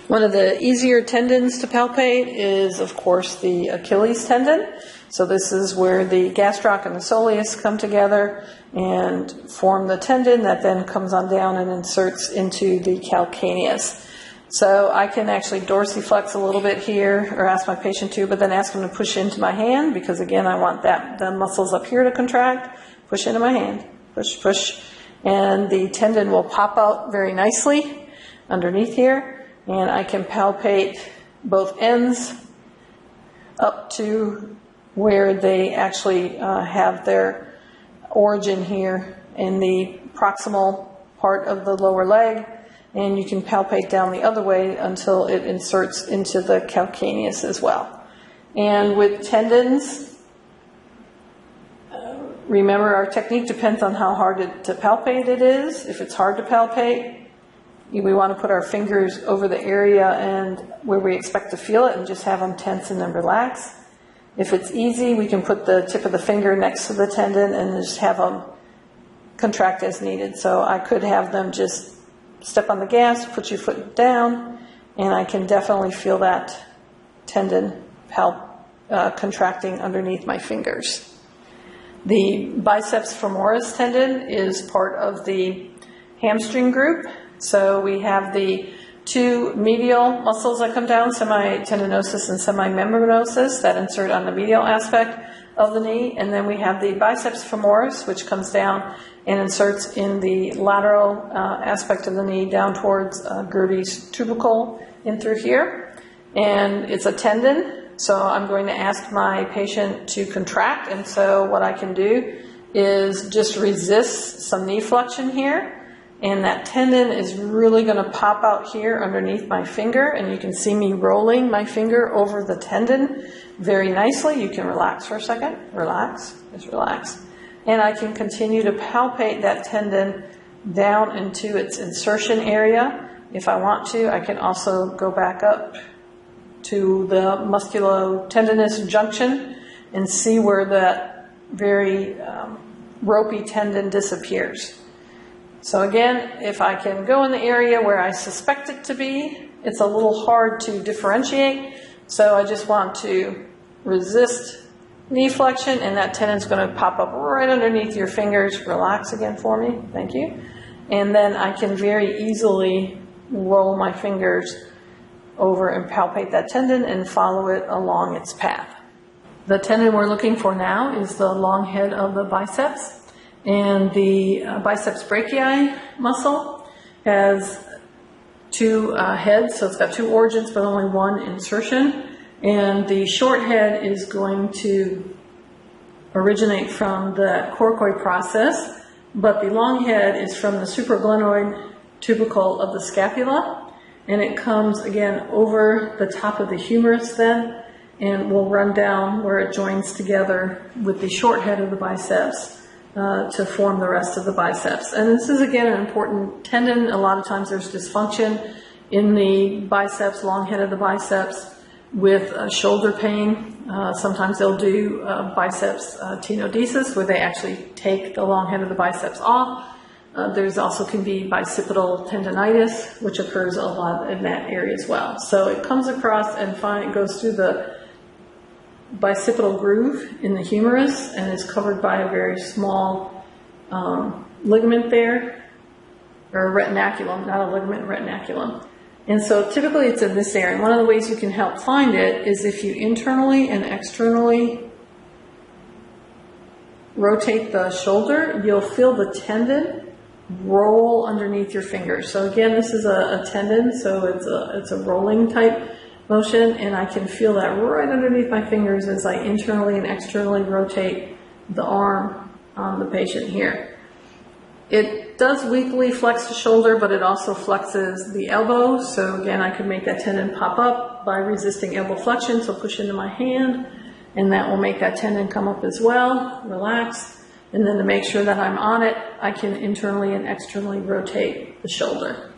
One of the easier tendons to palpate is, of course, the Achilles tendon. So this is where the gastroc and the soleus come together and form the tendon that then comes on down and inserts into the calcaneus. So I can actually dorsiflex a little bit here, or ask my patient to, but then ask them to push into my hand, because again, I want the muscles up here to contract. Push into my hand, push, push, and the tendon will pop out very nicely underneath here, and I can palpate both ends up to where they actually have their origin here in the proximal part of the lower leg, and you can palpate down the other way until it inserts into the calcaneus as well. And with tendons, remember, our technique depends on how hard to palpate it is. If it's hard to palpate, we want to put our fingers over the area and where we expect to feel it and just have them tense and then relax. If it's easy, we can put the tip of the finger next to the tendon and just have them contract as needed. So I could have them just step on the gas, put your foot down, and I can definitely feel that tendon contracting underneath my fingers. The biceps femoris tendon is part of the hamstring group. So we have the two medial muscles that come down, semitendinosus and semimembranosus, that insert on the medial aspect of the knee. And then we have the biceps femoris, which comes down and inserts in the lateral aspect of the knee down towards Gertie's tubercle in through here. And it's a tendon, so I'm going to ask my patient to contract. And so what I can do is just resist some knee flexion here. And that tendon is really going to pop out here underneath my finger, and you can see me rolling my finger over the tendon very nicely. You can relax for a second, relax, just relax. And I can continue to palpate that tendon down into its insertion area. If I want to, I can also go back up to the musculotendinous junction and see where that very ropey tendon disappears. So again, if I can go in the area where I suspect it to be, it's a little hard to differentiate. So I just want to resist knee flexion, and that tendon's going to pop up right underneath your fingers. Relax again for me. Thank you. And then I can very easily roll my fingers over and palpate that tendon and follow it along its path. The tendon we're looking for now is the long head of the biceps. And the biceps brachii muscle has two heads, so it's got two origins but only one insertion. And the short head is going to originate from the coracoid process, but the long head is from the supraglenoid tubercle of the scapula, and it comes again over the top of the humerus then, and will run down where it joins together with the short head of the biceps to form the rest of the biceps. And this is again an important tendon. A lot of times there's dysfunction in the biceps, long head of the biceps, with shoulder pain. Sometimes they'll do biceps tenodesis, where they actually take the long head of the biceps off. There's also can be bicipital tendonitis, which occurs a lot in that area as well. So it comes across and it goes through the bicipital groove in the humerus and is covered by a very small ligament there, or a retinaculum, not a ligament, retinaculum. And so typically it's in this area. And one of the ways you can help find it is if you internally and externally rotate the shoulder, you'll feel the tendon roll underneath your fingers. So again, this is a tendon, so it's a rolling type motion, and I can feel that right underneath my fingers as I internally and externally rotate the arm on the patient here. It does weakly flex the shoulder, but it also flexes the elbow. So again, I could make that tendon pop up by resisting elbow flexion. So push into my hand, and that will make that tendon come up as well. Relax. And then to make sure that I'm on it, I can internally and externally rotate the shoulder.